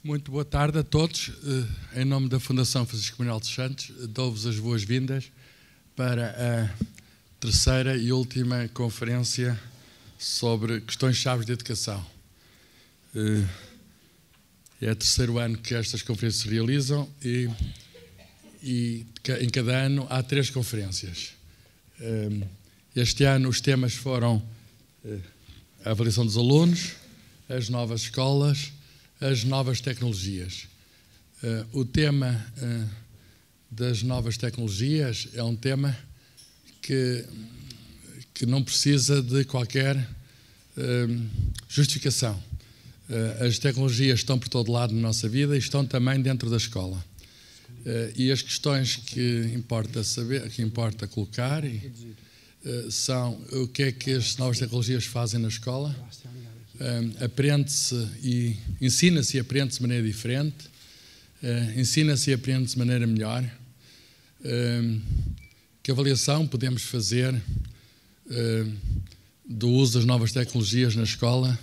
Muito boa tarde a todos. Em nome da Fundação Francisco Manuel dos Santos, dou-vos as boas-vindas para a terceira e última conferência sobre questões-chave de educação. É o terceiro ano que estas conferências se realizam e em cada ano há 3 conferências. Este ano os temas foram a avaliação dos alunos, as novas escolas, as novas tecnologias. O tema das novas tecnologias é um tema que não precisa de qualquer justificação. As tecnologias estão por todo lado na nossa vida e estão também dentro da escola. E as questões que importa saber, que importa colocar, são o que é que as novas tecnologias fazem na escola. Aprende-se e ensina-se e aprende-se de maneira diferente, ensina-se e aprende-se de maneira melhor. Que avaliação podemos fazer do uso das novas tecnologias na escola?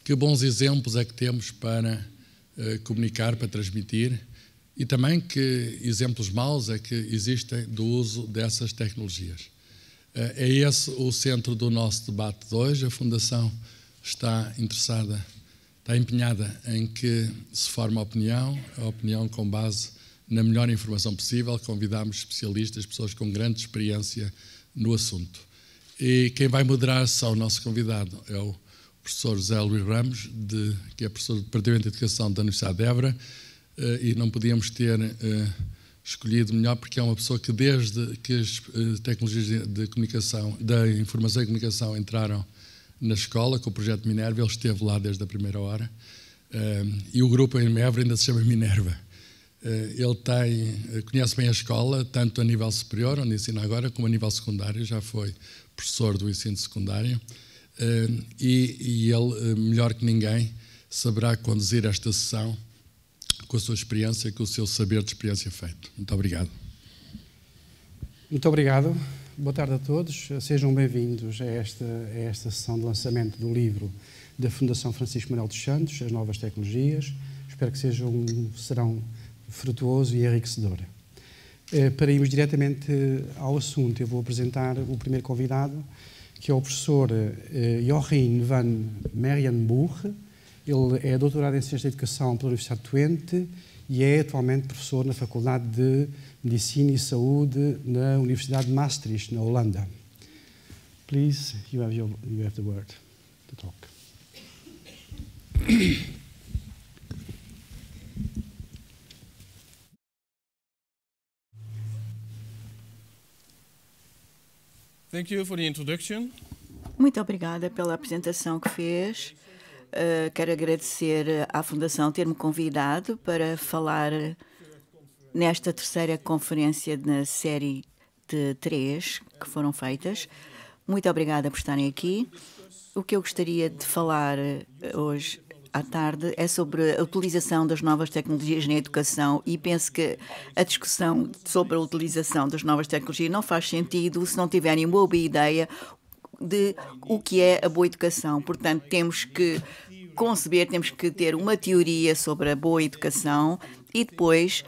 Que bons exemplos é que temos para comunicar, para transmitir? E também que exemplos maus é que existem do uso dessas tecnologias? É esse o centro do nosso debate de hoje. A Fundação está interessada, está empenhada em que se forme a opinião com base na melhor informação possível. Convidamos especialistas, pessoas com grande experiência no assunto. E quem vai moderar só o nosso convidado é o professor José Luís Ramos, que é professor do Departamento de Educação da Universidade de Évora, e não podíamos ter escolhido melhor porque é uma pessoa que desde que as tecnologias de comunicação, da informação e comunicação entraram na escola, com o projeto Minerva, ele esteve lá desde a primeira hora, e o grupo em Évora ainda se chama Minerva. Ele conhece bem a escola, tanto a nível superior, onde ensina agora, como a nível secundário, já foi professor do ensino secundário, e ele, melhor que ninguém, saberá conduzir esta sessão com a sua experiência, com o seu saber de experiência feito. Muito obrigado. Muito obrigado. Boa tarde a todos. Sejam bem-vindos a esta sessão de lançamento do livro da Fundação Francisco Manuel dos Santos, As Novas Tecnologias. Espero que serão frutuoso e enriquecedor. Para irmos diretamente ao assunto, eu vou apresentar o primeiro convidado, que é o professor Joachim van Merienburg. Ele é doutorado em Ciência da Educação pela Universidade de Twente e é atualmente professor na Faculdade de Medicina e Saúde na Universidade de Maastricht, na Holanda. Please, you have the word to talk. Thank you for the introduction. Muito obrigada pela apresentação que fez. Quero agradecer à Fundação ter-me convidado para falar nesta terceira conferência na série de 3 que foram feitas. Muito obrigada por estarem aqui. O que eu gostaria de falar hoje à tarde é sobre a utilização das novas tecnologias na educação, e penso que a discussão sobre a utilização das novas tecnologias não faz sentido se não tiverem uma boa ideia de o que é a boa educação. Portanto, temos que conceber, temos que ter uma teoria sobre a boa educação e depois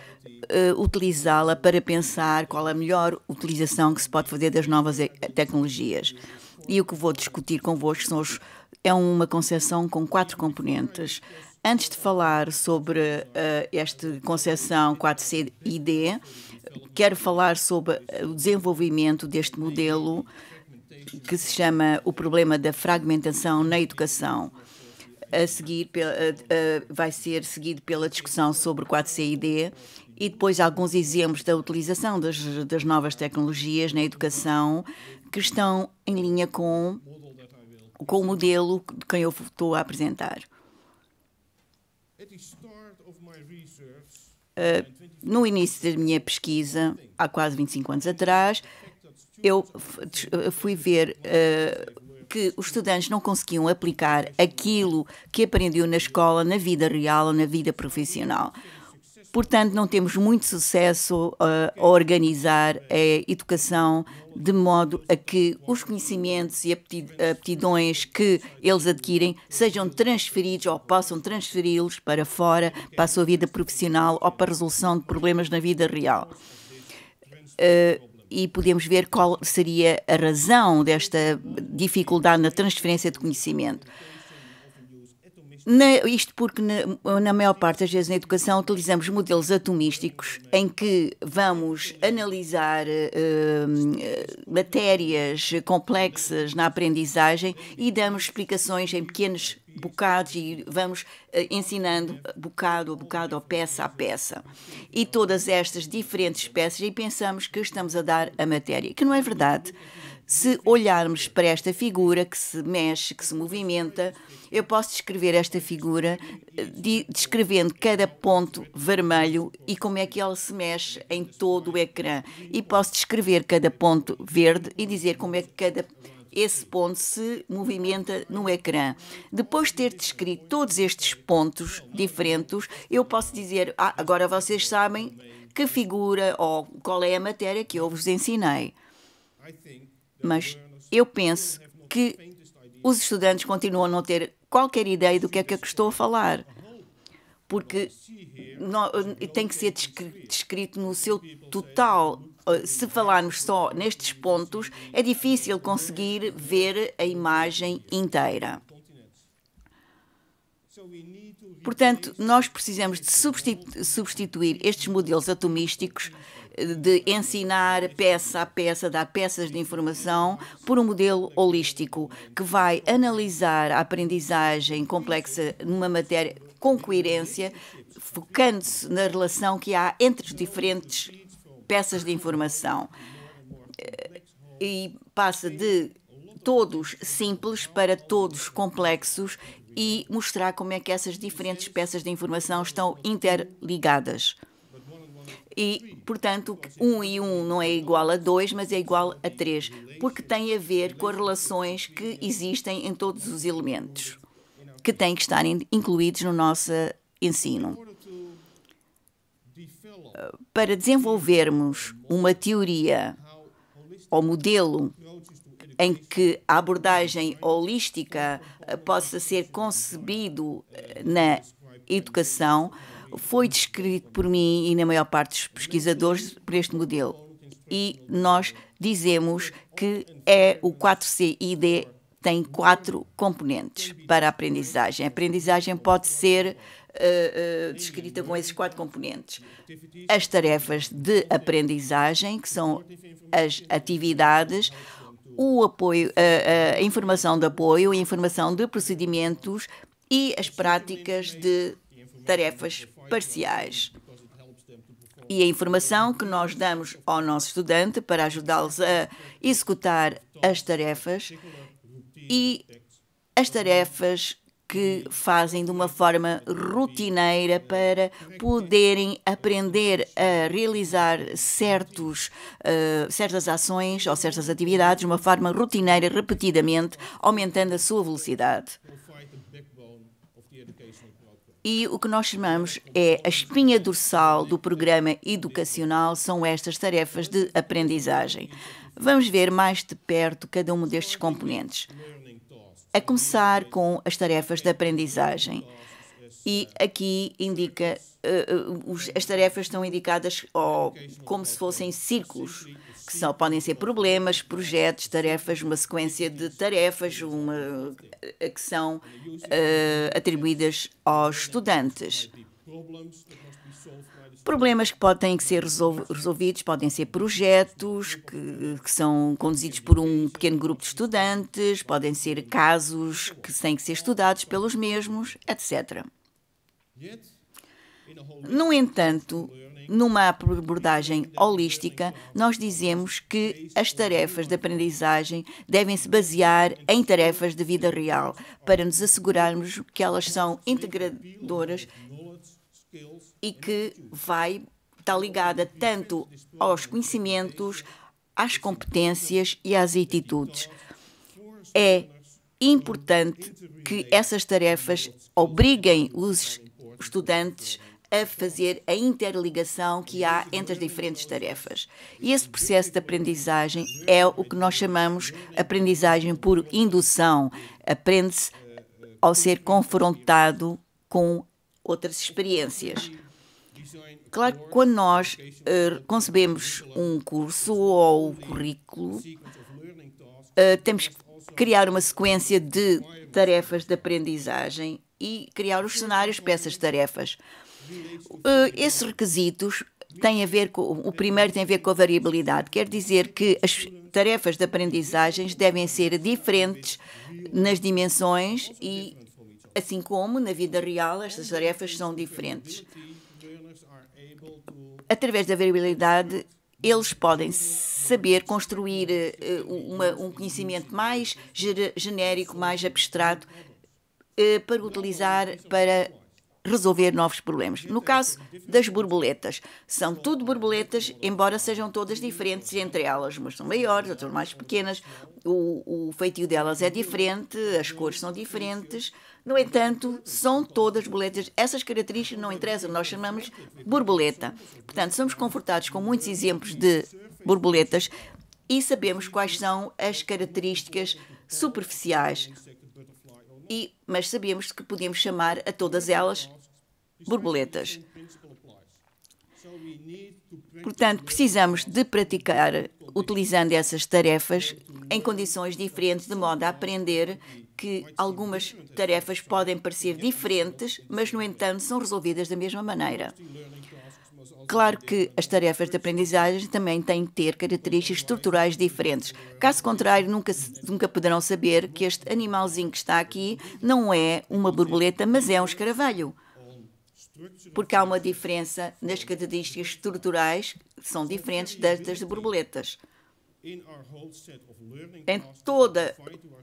utilizá-la para pensar qual a melhor utilização que se pode fazer das novas tecnologias. E o que vou discutir convosco é uma concepção com 4 componentes. Antes de falar sobre esta concepção 4CID, quero falar sobre o desenvolvimento deste modelo que se chama o problema da fragmentação na educação. A seguir, vai ser seguido pela discussão sobre o 4CID e depois alguns exemplos da utilização das novas tecnologias na educação que estão em linha com o modelo de quem eu estou a apresentar. No início da minha pesquisa, há quase 25 anos atrás, eu fui ver que os estudantes não conseguiam aplicar aquilo que aprendiam na escola, na vida real ou na vida profissional. Portanto, não temos muito sucesso a organizar a educação de modo a que os conhecimentos e aptidões que eles adquirem sejam transferidos ou possam transferi-los para fora, para a sua vida profissional ou para a resolução de problemas na vida real. E podemos ver qual seria a razão desta dificuldade na transferência de conhecimento. Isto porque, na maior parte das vezes na educação, utilizamos modelos atomísticos em que vamos analisar matérias complexas na aprendizagem e damos explicações em pequenos bocados e vamos ensinando bocado a bocado ou peça a peça. E todas estas diferentes peças, e pensamos que estamos a dar a matéria, que não é verdade. Se olharmos para esta figura que se mexe, que se movimenta, eu posso descrever esta figura descrevendo cada ponto vermelho e como é que ela se mexe em todo o ecrã. E posso descrever cada ponto verde e dizer como é que esse ponto se movimenta no ecrã. Depois de ter descrito todos estes pontos diferentes, eu posso dizer, agora vocês sabem que figura ou qual é a matéria que eu vos ensinei. Mas eu penso que os estudantes continuam a não ter qualquer ideia do que é que eu estou a falar, porque tem que ser descrito no seu total. Se falarmos só nestes pontos, é difícil conseguir ver a imagem inteira. Portanto, nós precisamos de substituir estes modelos atomísticos de ensinar peça a peça, dar peças de informação, por um modelo holístico que vai analisar a aprendizagem complexa numa matéria com coerência, focando-se na relação que há entre as diferentes peças de informação. E passa de todos simples para todos complexos e mostrar como é que essas diferentes peças de informação estão interligadas. E, portanto, 1 e 1 não é igual a 2, mas é igual a 3, porque tem a ver com as relações que existem em todos os elementos, que têm que estar incluídos no nosso ensino. Para desenvolvermos uma teoria ou modelo em que a abordagem holística possa ser concebido na educação, foi descrito por mim e na maior parte dos pesquisadores por este modelo. E nós dizemos que o 4CID tem 4 componentes para a aprendizagem. A aprendizagem pode ser descrita com esses 4 componentes. As tarefas de aprendizagem, que são as atividades, o apoio, a informação de apoio, a informação de procedimentos e as práticas de tarefas parciais. E a informação que nós damos ao nosso estudante para ajudá-los a executar as tarefas e as tarefas que fazem de uma forma rotineira para poderem aprender a realizar certas ações ou certas atividades de uma forma rotineira, repetidamente, aumentando a sua velocidade. E o que nós chamamos a espinha dorsal do programa educacional são estas tarefas de aprendizagem. Vamos ver mais de perto cada um destes componentes. A começar com as tarefas de aprendizagem. E aqui indica, as tarefas estão indicadas como se fossem círculos, que podem ser problemas, projetos, tarefas, uma sequência de tarefas, que são atribuídas aos estudantes. Problemas que têm que ser resolvidos podem ser projetos que são conduzidos por um pequeno grupo de estudantes, podem ser casos que têm que ser estudados pelos mesmos, etc. No entanto, numa abordagem holística, nós dizemos que as tarefas de aprendizagem devem se basear em tarefas de vida real, para nos assegurarmos que elas são integradoras e que está ligada tanto aos conhecimentos, às competências e às atitudes. É importante que essas tarefas obriguem os estudantes a fazer a interligação que há entre as diferentes tarefas. E esse processo de aprendizagem é o que nós chamamos aprendizagem por indução. Aprende-se ao ser confrontado com outras experiências. Claro que quando nós concebemos um curso ou um currículo, temos que criar uma sequência de tarefas de aprendizagem e criar os cenários para essas tarefas. Esses requisitos têm a ver com, o primeiro tem a ver com a variabilidade, quer dizer que as tarefas de aprendizagens devem ser diferentes nas dimensões e, assim como na vida real, estas tarefas são diferentes. Através da variabilidade, eles podem saber construir um conhecimento mais genérico, mais abstrato, para utilizar para resolver novos problemas. No caso das borboletas, são tudo borboletas, embora sejam todas diferentes entre elas. Umas são maiores, outras mais pequenas, o feitio delas é diferente, as cores são diferentes. No entanto, são todas borboletas. Essas características não interessam, nós chamamos borboleta. Portanto, somos confortados com muitos exemplos de borboletas e sabemos quais são as características superficiais. Mas sabemos que podemos chamar a todas elas borboletas. Portanto, precisamos de praticar utilizando essas tarefas em condições diferentes, de modo a aprender que algumas tarefas podem parecer diferentes, mas, no entanto, são resolvidas da mesma maneira. Claro que as tarefas de aprendizagem também têm que ter características estruturais diferentes. Caso contrário, nunca poderão saber que este animalzinho que está aqui não é uma borboleta, mas é um escaravelho. Porque há uma diferença nas características estruturais que são diferentes das borboletas. Em todo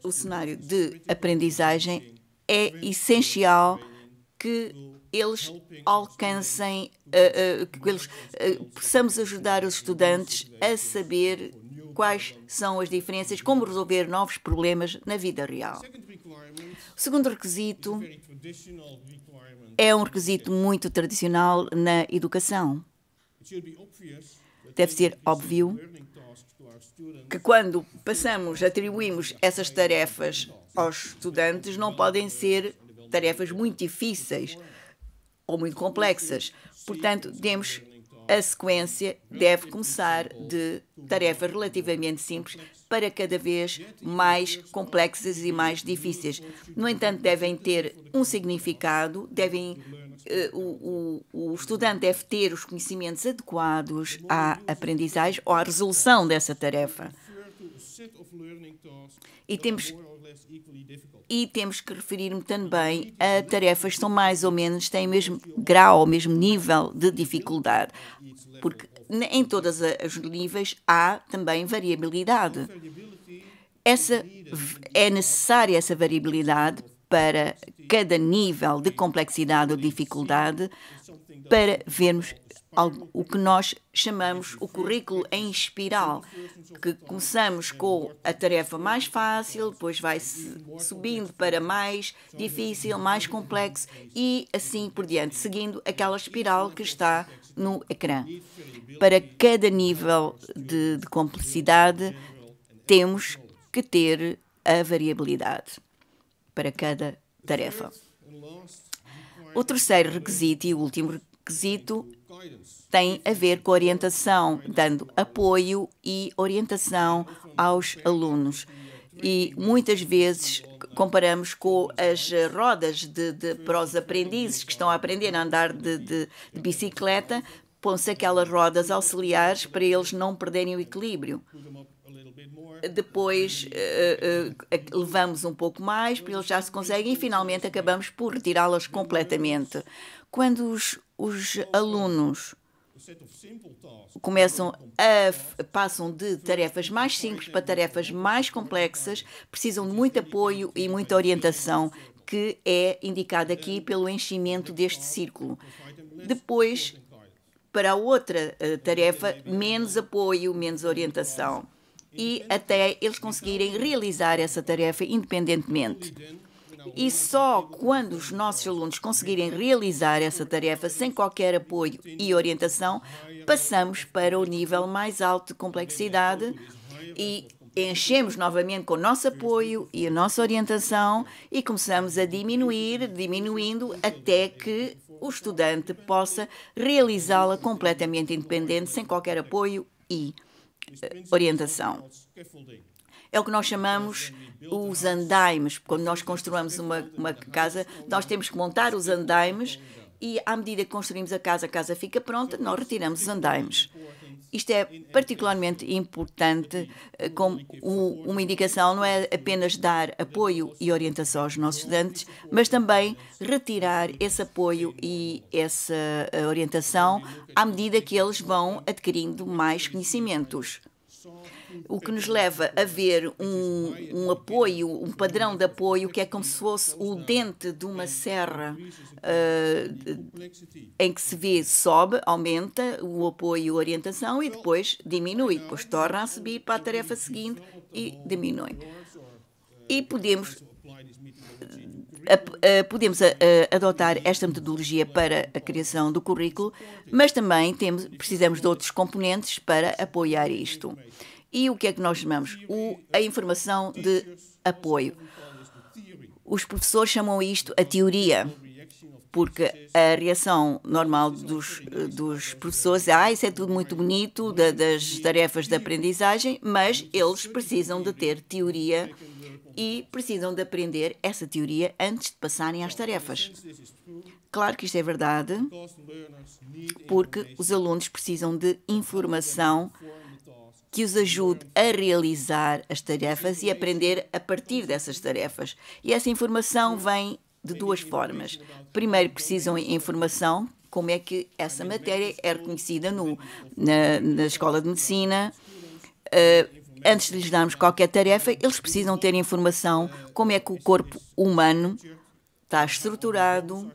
o cenário de aprendizagem, é essencial que eles alcancem, possamos ajudar os estudantes a saber quais são as diferenças, como resolver novos problemas na vida real. O segundo requisito é um requisito muito tradicional na educação. Deve ser óbvio que quando atribuímos essas tarefas aos estudantes, não podem ser tarefas muito difíceis ou muito complexas. Portanto, a sequência deve começar de tarefas relativamente simples para cada vez mais complexas e mais difíceis. No entanto, devem ter um significado, o estudante deve ter os conhecimentos adequados à aprendizagem ou à resolução dessa tarefa. E temos que referir-me também a tarefas que são mais ou menos, têm o mesmo grau, o mesmo nível de dificuldade, porque em todos os níveis há também variabilidade. É necessária essa variabilidade para cada nível de complexidade ou dificuldade, para vermos o que nós chamamos o currículo em espiral, que começamos com a tarefa mais fácil, depois vai subindo para mais difícil, mais complexo e assim por diante, seguindo aquela espiral que está no ecrã. Para cada nível de complexidade, temos que ter a variabilidade para cada tarefa. O terceiro requisito e o último requisito tem a ver com a orientação, dando apoio e orientação aos alunos. E muitas vezes comparamos com as rodas para os aprendizes que estão a aprender a andar de bicicleta, põe-se aquelas rodas auxiliares para eles não perderem o equilíbrio. Depois levamos um pouco mais para eles já se conseguem e finalmente acabamos por retirá-las completamente. Quando os alunos passam de tarefas mais simples para tarefas mais complexas, precisam de muito apoio e muita orientação, que é indicado aqui pelo enchimento deste círculo. Depois, para a outra tarefa, menos apoio, menos orientação. E até eles conseguirem realizar essa tarefa independentemente. E só quando os nossos alunos conseguirem realizar essa tarefa sem qualquer apoio e orientação, passamos para o nível mais alto de complexidade e enchemos novamente com o nosso apoio e a nossa orientação e começamos a diminuindo até que o estudante possa realizá-la completamente independente, sem qualquer apoio e orientação. É o que nós chamamos os andaimes. Quando nós construímos uma casa, nós temos que montar os andaimes e, à medida que construímos a casa fica pronta, nós retiramos os andaimes. Isto é particularmente importante como uma indicação, não é apenas dar apoio e orientação aos nossos estudantes, mas também retirar esse apoio e essa orientação à medida que eles vão adquirindo mais conhecimentos. O que nos leva a ver um apoio, um padrão de apoio que é como se fosse o dente de uma serra, em que se vê, sobe, aumenta o apoio e a orientação e depois diminui, depois torna a subir para a tarefa seguinte e diminui. E podemos adotar esta metodologia para a criação do currículo, mas também precisamos de outros componentes para apoiar isto. E o que é que nós chamamos? A informação de apoio. Os professores chamam isto a teoria, porque a reação normal dos professores é isso é tudo muito bonito, das tarefas de aprendizagem, mas eles precisam de ter teoria e precisam de aprender essa teoria antes de passarem às tarefas. Claro que isto é verdade, porque os alunos precisam de informação que os ajude a realizar as tarefas e aprender a partir dessas tarefas. E essa informação vem de duas formas. Primeiro, precisam de informação, como é que essa matéria é reconhecida na escola de medicina. Antes de lhes darmos qualquer tarefa, eles precisam ter informação como é que o corpo humano está estruturado,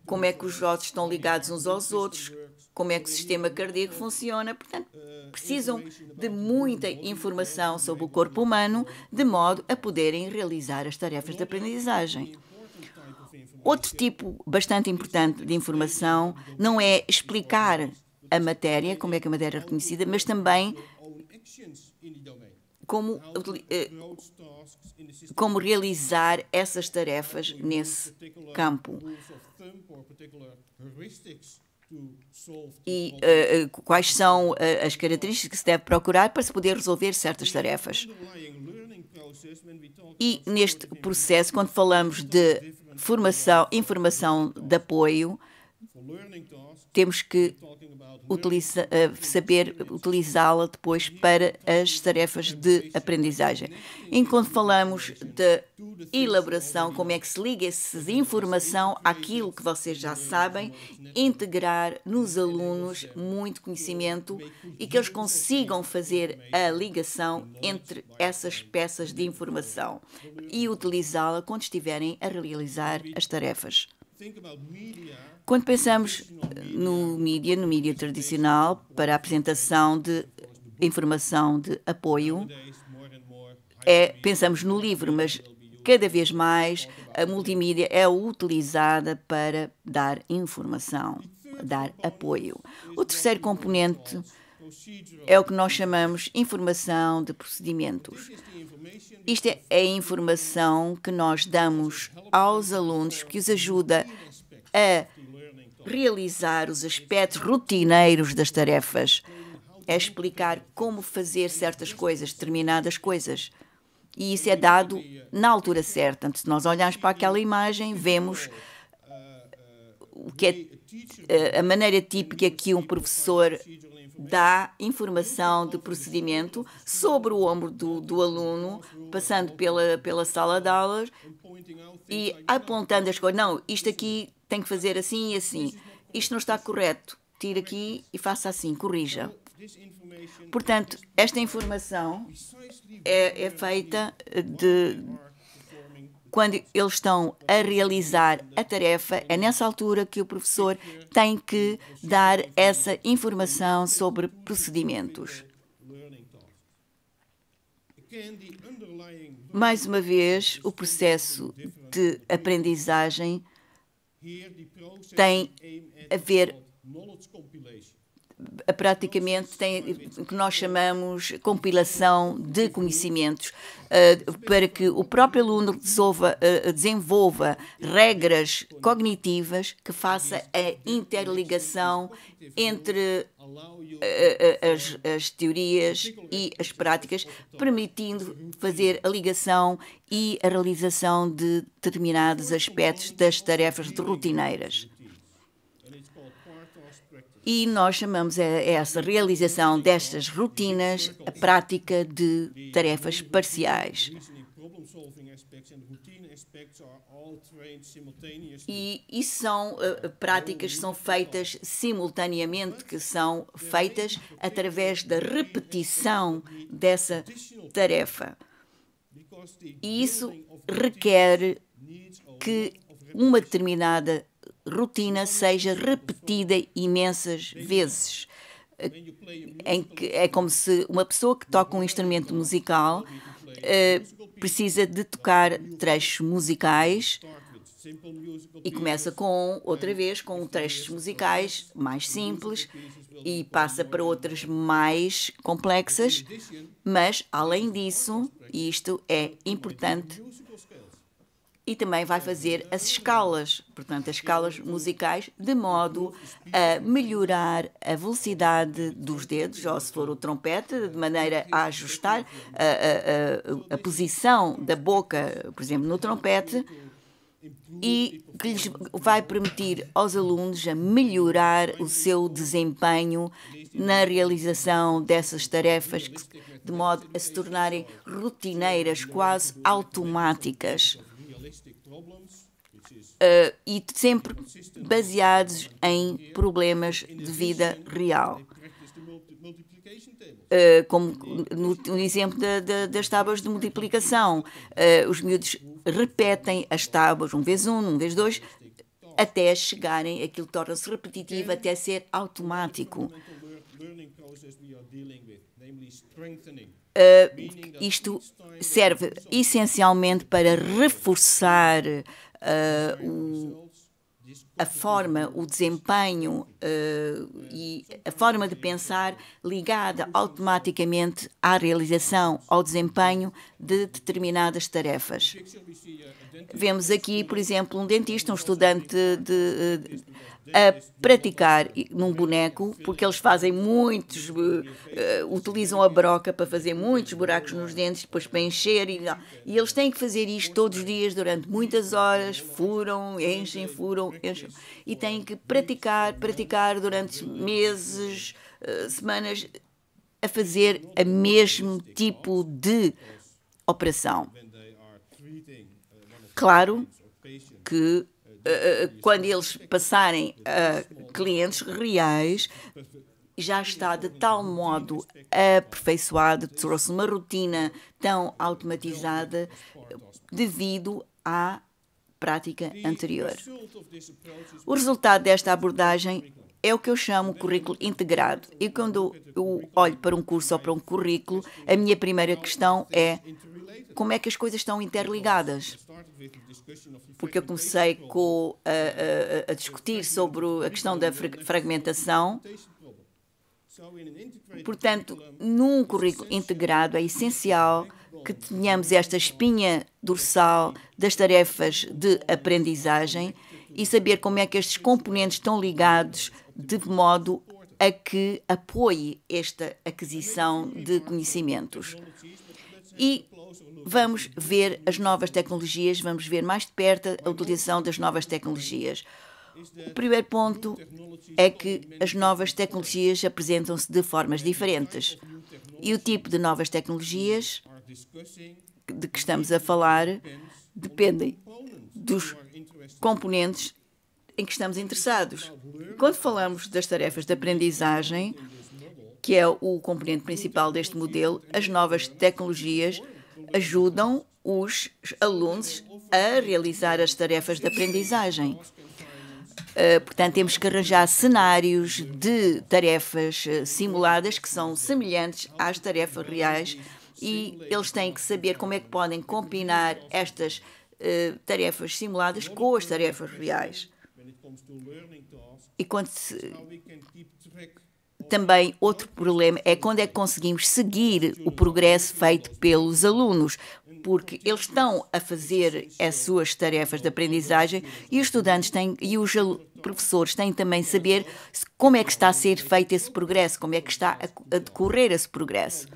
como é que os ossos estão ligados uns aos outros, como é que o sistema cardíaco funciona. Portanto, precisam de muita informação sobre o corpo humano, de modo a poderem realizar as tarefas de aprendizagem. Outro tipo bastante importante de informação não é explicar a matéria, como é que a matéria é reconhecida, mas também como realizar essas tarefas nesse campo. E quais são as características que se deve procurar para se poder resolver certas tarefas. E neste processo, quando falamos de informação de apoio, temos que saber utilizá-la depois para as tarefas de aprendizagem. Enquanto falamos de elaboração, como é que se liga essa informação àquilo que vocês já sabem, integrar nos alunos muito conhecimento e que eles consigam fazer a ligação entre essas peças de informação e utilizá-la quando estiverem a realizar as tarefas. Quando pensamos no mídia tradicional, para a apresentação de informação de apoio, pensamos no livro, mas cada vez mais a multimídia é utilizada para dar informação, dar apoio. O terceiro componente é o que nós chamamos informação de procedimentos. Isto é a informação que nós damos aos alunos que os ajuda a realizar os aspectos rotineiros das tarefas, é explicar como fazer certas coisas, determinadas coisas. E isso é dado na altura certa. Se nós olharmos para aquela imagem, vemos o que é a maneira típica que um professor dá informação de procedimento sobre o ombro do aluno, passando pela sala de aulas e apontando as coisas. Não, isto aqui tem que fazer assim e assim. Isto não está correto. Tire aqui e faça assim, corrija. Portanto, esta informação é feita quando eles estão a realizar a tarefa, é nessa altura que o professor tem que dar essa informação sobre procedimentos. Mais uma vez, o processo de aprendizagem tem a ver, praticamente, tem o que nós chamamos compilação de conhecimentos, para que o próprio aluno desenvolva regras cognitivas que faça a interligação entre as teorias e as práticas, permitindo fazer a ligação e a realização de determinados aspectos das tarefas rotineiras. E nós chamamos essa realização destas rotinas a prática de tarefas parciais. E isso são práticas que são feitas simultaneamente, que são feitas através da repetição dessa tarefa. E isso requer que uma determinada rotina seja repetida imensas vezes. É como se uma pessoa que toca um instrumento musical precisa de tocar trechos musicais e começa outra vez com trechos musicais mais simples e passa para outras mais complexas, mas além disso, e isto é importante, e também vai fazer as escalas, portanto, as escalas musicais, de modo a melhorar a velocidade dos dedos, ou se for o trompete, de maneira a ajustar a posição da boca, por exemplo, no trompete, e que lhes vai permitir aos alunos a melhorar o seu desempenho na realização dessas tarefas, de modo a se tornarem rotineiras, quase automáticas. E sempre baseados em problemas de vida real. Como no exemplo das tábuas de multiplicação. Os miúdos repetem as tábuas 1 × 1, 1 × 2, até chegarem, aquilo torna-se repetitivo, até ser automático. Isto serve essencialmente para reforçar a forma, o desempenho e a forma de pensar ligada automaticamente à realização, ao desempenho de determinadas tarefas. Vemos aqui, por exemplo, um dentista, um estudante a praticar num boneco, porque eles fazem utilizam a broca para fazer muitos buracos nos dentes, depois para encher, e eles têm que fazer isto todos os dias durante muitas horas, furam, enchem, e têm que praticar durante meses, semanas, a fazer o mesmo tipo de operação. Claro que quando eles passarem a clientes reais, já está de tal modo aperfeiçoado, trouxe uma rotina tão automatizada devido à prática anterior. O resultado desta abordagem é o que eu chamo de currículo integrado. E quando eu olho para um curso ou para um currículo, a minha primeira questão é: como é que as coisas estão interligadas? Porque eu comecei a discutir sobre a questão da fragmentação. Portanto, num currículo integrado é essencial que tenhamos esta espinha dorsal das tarefas de aprendizagem e saber como é que estes componentes estão ligados de modo a que apoie esta aquisição de conhecimentos. E vamos ver as novas tecnologias, vamos ver mais de perto a utilização das novas tecnologias. O primeiro ponto é que as novas tecnologias apresentam-se de formas diferentes. E o tipo de novas tecnologias de que estamos a falar dependem dos componentes em que estamos interessados. Quando falamos das tarefas de aprendizagem, que é o componente principal deste modelo, as novas tecnologias ajudam os alunos a realizar as tarefas de aprendizagem. Portanto, temos que arranjar cenários de tarefas simuladas que são semelhantes às tarefas reais e eles têm que saber como é que podem combinar estas tarefas simuladas com as tarefas reais. E também outro problema é quando é que conseguimos seguir o progresso feito pelos alunos, porque eles estão a fazer as suas tarefas de aprendizagem e os estudantes têm, e os professores têm também de saber como é que está a ser feito esse progresso, como é que está a decorrer esse progresso.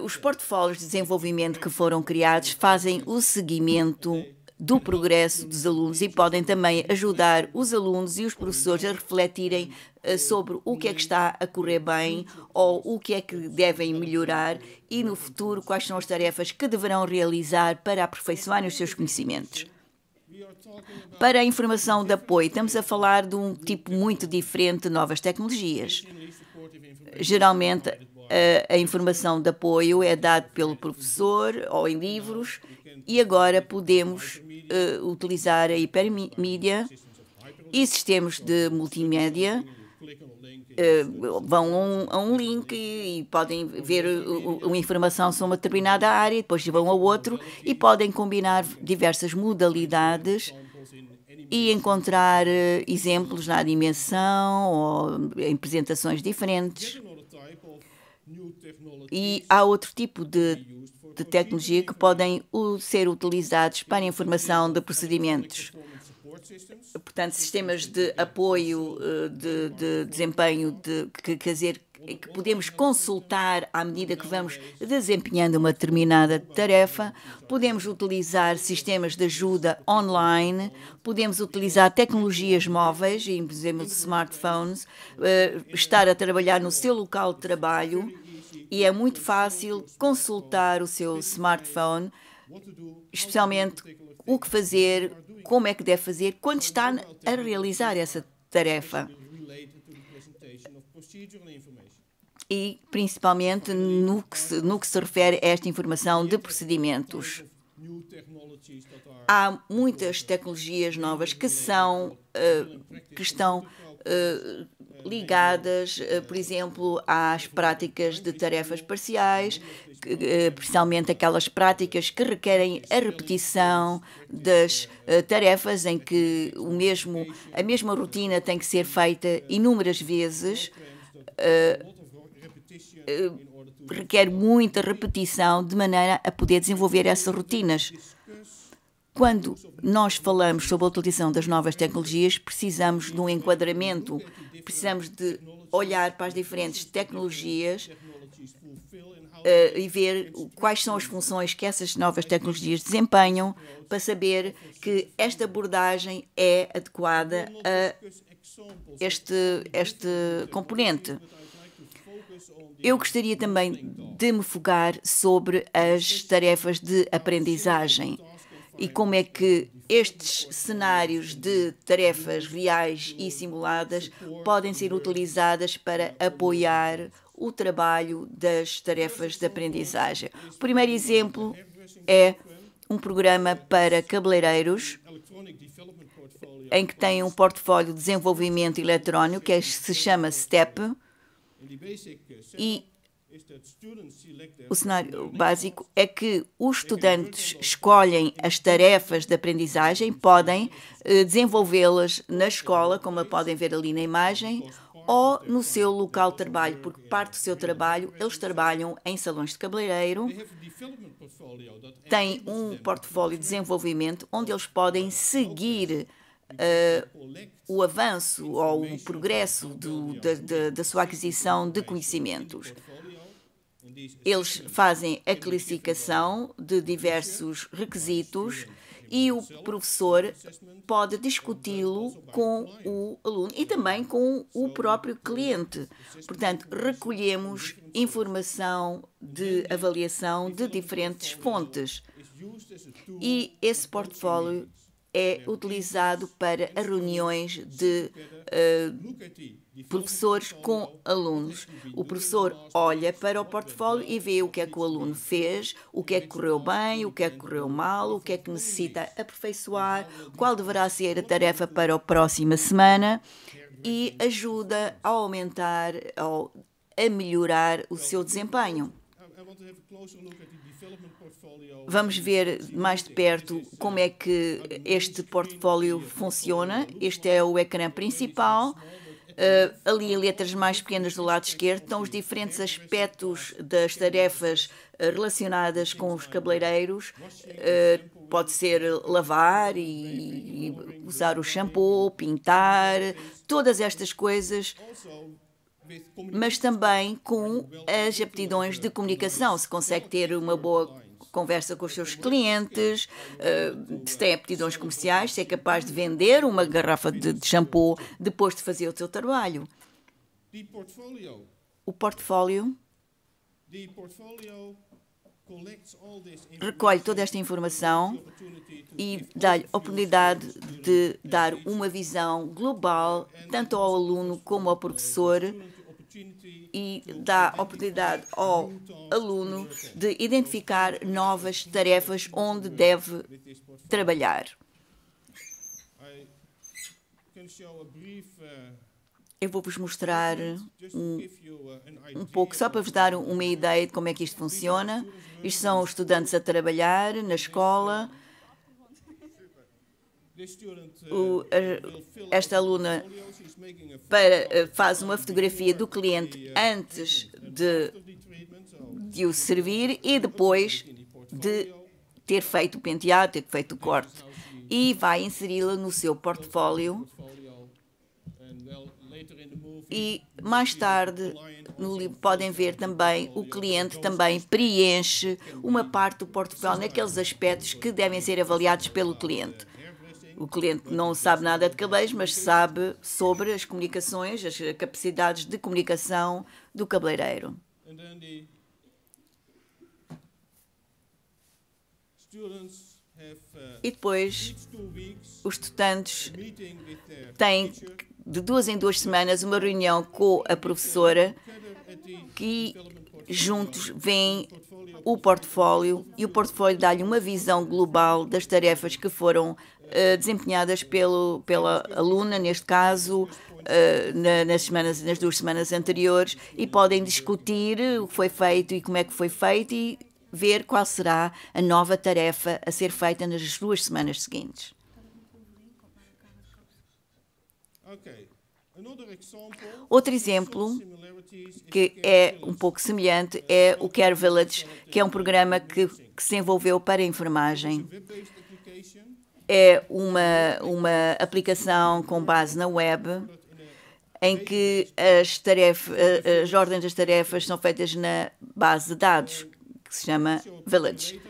Os portfólios de desenvolvimento que foram criados fazem o seguimento do progresso dos alunos e podem também ajudar os alunos e os professores a refletirem sobre o que é que está a correr bem ou o que é que devem melhorar e no futuro quais são as tarefas que deverão realizar para aperfeiçoarem os seus conhecimentos. Para a informação de apoio, estamos a falar de um tipo muito diferente de novas tecnologias. Geralmente, a informação de apoio é dada pelo professor ou em livros e agora podemos utilizar a hipermídia e sistemas de multimédia. Vão a um link e podem ver uma informação sobre uma determinada área, depois vão a outro e podem combinar diversas modalidades e encontrar exemplos na dimensão ou em apresentações diferentes. E há outro tipo de tecnologia que podem ser utilizados para a informação de procedimentos. Portanto, sistemas de apoio de desempenho, quer dizer, que podemos consultar à medida que vamos desempenhando uma determinada tarefa, podemos utilizar sistemas de ajuda online, podemos utilizar tecnologias móveis, por exemplo, smartphones, estar a trabalhar no seu local de trabalho e é muito fácil consultar o seu smartphone, especialmente o que fazer, como é que deve fazer, quando está a realizar essa tarefa. E, principalmente, no que se refere a esta informação de procedimentos. Há muitas tecnologias novas que estão ligadas, por exemplo, às práticas de tarefas parciais, precisamente aquelas práticas que requerem a repetição das tarefas em que a mesma rotina tem que ser feita inúmeras vezes, requer muita repetição de maneira a poder desenvolver essas rotinas. Quando nós falamos sobre a utilização das novas tecnologias, precisamos de um enquadramento, precisamos de olhar para as diferentes tecnologias e ver quais são as funções que essas novas tecnologias desempenham para saber que esta abordagem é adequada a este componente. Eu gostaria também de me focar sobre as tarefas de aprendizagem e como é que estes cenários de tarefas reais e simuladas podem ser utilizadas para apoiar o trabalho das tarefas de aprendizagem. O primeiro exemplo é um programa para cabeleireiros, em que tem um portfólio de desenvolvimento eletrónico que se chama STEP, e o cenário básico é que os estudantes escolhem as tarefas de aprendizagem, podem desenvolvê-las na escola, como podem ver ali na imagem, ou no seu local de trabalho, porque parte do seu trabalho, eles trabalham em salões de cabeleireiro, têm um portfólio de desenvolvimento onde eles podem seguir o avanço ou o progresso da sua aquisição de conhecimentos. Eles fazem a classificação de diversos requisitos e o professor pode discuti-lo com o aluno e também com o próprio cliente. Portanto, recolhemos informação de avaliação de diferentes fontes e esse portfólio é utilizado para as reuniões de professores com alunos. O professor olha para o portfólio e vê o que é que o aluno fez, o que é que correu bem, o que é que correu mal, o que é que necessita aperfeiçoar, qual deverá ser a tarefa para a próxima semana e ajuda a aumentar ou a melhorar o seu desempenho. Vamos ver mais de perto como é que este portfólio funciona. Este é o ecrã principal. Ali em letras mais pequenas do lado esquerdo estão os diferentes aspectos das tarefas relacionadas com os cabeleireiros. Pode ser lavar e usar o shampoo, pintar, todas estas coisas, mas também com as aptidões de comunicação. Se consegue ter uma boa conversa com os seus clientes, se tem aptidões comerciais, se é capaz de vender uma garrafa de shampoo depois de fazer o seu trabalho. O portfólio recolhe toda esta informação e dá-lhe a oportunidade de dar uma visão global, tanto ao aluno como ao professor, e dá a oportunidade ao aluno de identificar novas tarefas onde deve trabalhar. Eu vou-vos mostrar um pouco, só para vos dar uma ideia de como é que isto funciona. Isto são os estudantes a trabalhar na escola. Esta aluna faz uma fotografia do cliente antes de o servir e depois de ter feito o penteado, ter feito o corte. E vai inseri-la no seu portfólio. E mais tarde, no livro, podem ver também, o cliente também preenche uma parte do portfólio naqueles aspectos que devem ser avaliados pelo cliente. O cliente não sabe nada de cabeleiros, mas sabe sobre as comunicações, as capacidades de comunicação do cabeleireiro. E depois, os estudantes têm de 2 em 2 semanas uma reunião com a professora que juntos veem o portfólio e o portfólio dá-lhe uma visão global das tarefas que foram desempenhadas pela aluna, neste caso, nas 2 semanas anteriores, e podem discutir o que foi feito e como é que foi feito e ver qual será a nova tarefa a ser feita nas 2 semanas seguintes. Outro exemplo que é um pouco semelhante é o Care Village, que é um programa que se envolveu para a enfermagem. É uma aplicação com base na web, em que as ordens das tarefas são feitas na base de dados, que se chama Village.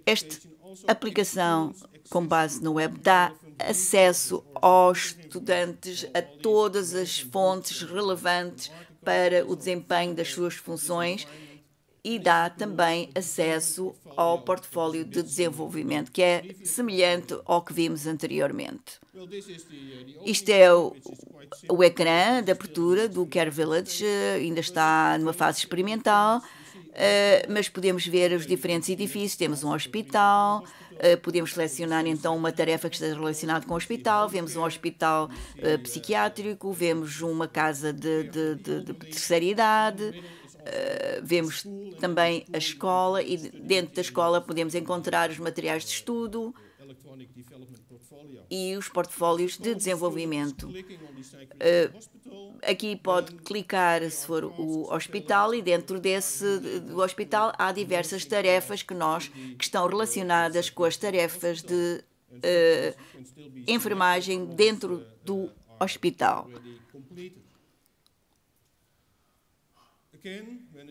Esta aplicação com base na web dá acesso aos estudantes a todas as fontes relevantes para o desempenho das suas funções e dá também acesso ao portfólio de desenvolvimento, que é semelhante ao que vimos anteriormente. Isto é o ecrã de abertura do Care Village, ainda está numa fase experimental, mas podemos ver os diferentes edifícios. Temos um hospital, podemos selecionar então uma tarefa que esteja relacionada com o hospital, vemos um hospital psiquiátrico, vemos uma casa de terceira idade, vemos também a escola e dentro da escola podemos encontrar os materiais de estudo e os portfólios de desenvolvimento. Aqui pode clicar se for o hospital e dentro do hospital há diversas tarefas que estão relacionadas com as tarefas de enfermagem dentro do hospital.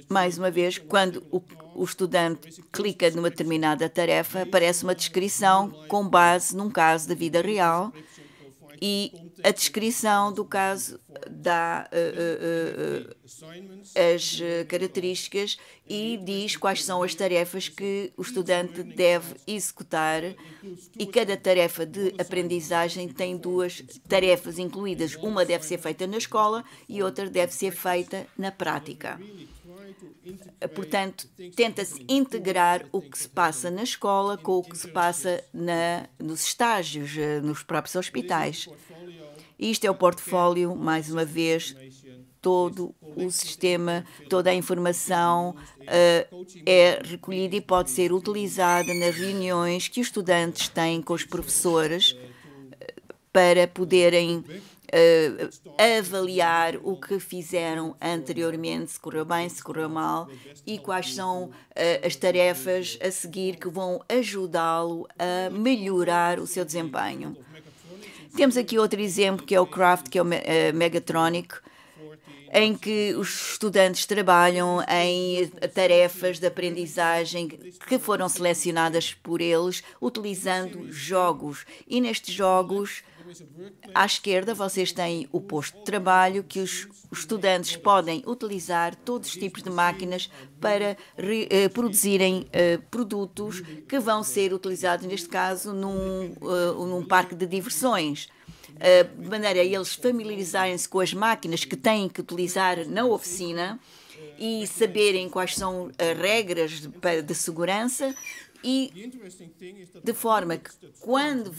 Mais uma vez, quando o estudante clica numa determinada tarefa, aparece uma descrição com base num caso da vida real e a descrição do caso dá as características e diz quais são as tarefas que o estudante deve executar, e cada tarefa de aprendizagem tem 2 tarefas incluídas. Uma deve ser feita na escola e outra deve ser feita na prática. Portanto, tenta-se integrar o que se passa na escola com o que se passa nos estágios, nos próprios hospitais. Isto é o portfólio, mais uma vez, todo o sistema, toda a informação é recolhida e pode ser utilizada nas reuniões que os estudantes têm com os professores para poderem avaliar o que fizeram anteriormente, se correu bem, se correu mal, e quais são as tarefas a seguir que vão ajudá-lo a melhorar o seu desempenho. Temos aqui outro exemplo, que é o Craft, que é o Megatronic, em que os estudantes trabalham em tarefas de aprendizagem que foram selecionadas por eles, utilizando jogos. E nestes jogos, à esquerda, vocês têm o posto de trabalho, que os estudantes podem utilizar todos os tipos de máquinas para produzirem produtos que vão ser utilizados, neste caso, num parque de diversões. De maneira a eles familiarizarem-se com as máquinas que têm que utilizar na oficina e saberem quais são as regras de segurança, e de forma que, quando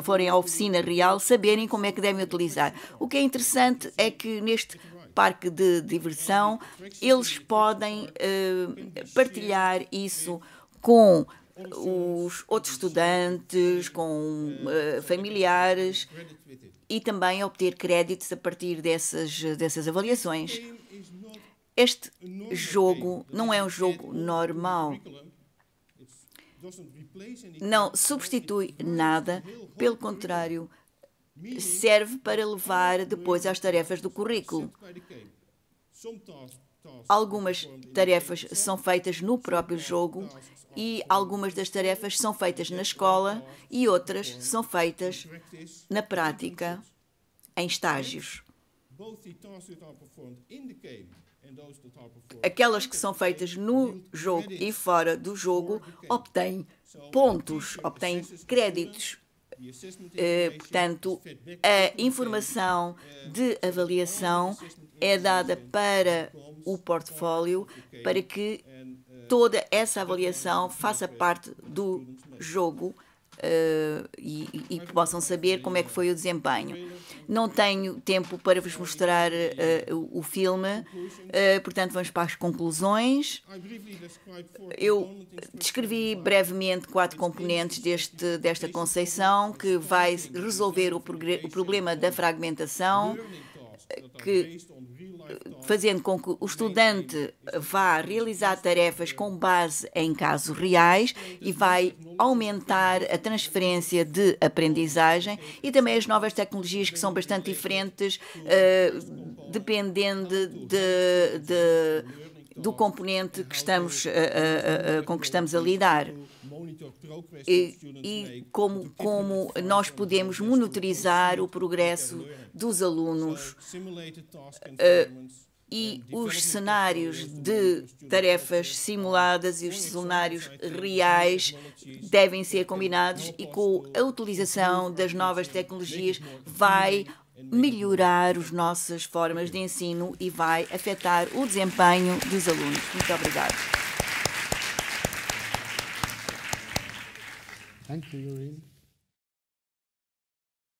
forem à oficina real, saberem como é que devem utilizar. O que é interessante é que neste parque de diversão eles podem partilhar isso com os outros estudantes, com familiares, e também obter créditos a partir dessas avaliações. Este jogo não é um jogo normal. Não substitui nada, pelo contrário, serve para levar depois às tarefas do currículo. Algumas tarefas são feitas no próprio jogo e algumas das tarefas são feitas na escola e outras são feitas na prática, em estágios. Aquelas que são feitas no jogo e fora do jogo obtêm pontos, obtêm créditos. Portanto, a informação de avaliação é dada para o portfólio para que toda essa avaliação faça parte do jogo e possam saber como é que foi o desempenho. Não tenho tempo para vos mostrar o filme, portanto vamos para as conclusões. Eu descrevi brevemente 4 componentes desta conceito que vai resolver o problema da fragmentação, fazendo com que o estudante vá realizar tarefas com base em casos reais e vai aumentar a transferência de aprendizagem, e também as novas tecnologias que são bastante diferentes dependendo do componente que com que estamos a lidar. E como nós podemos monitorizar o progresso dos alunos e os cenários de tarefas simuladas e os cenários reais devem ser combinados, e com a utilização das novas tecnologias vai melhorar as nossas formas de ensino e vai afetar o desempenho dos alunos. Muito obrigada. Thank you, Yoreen.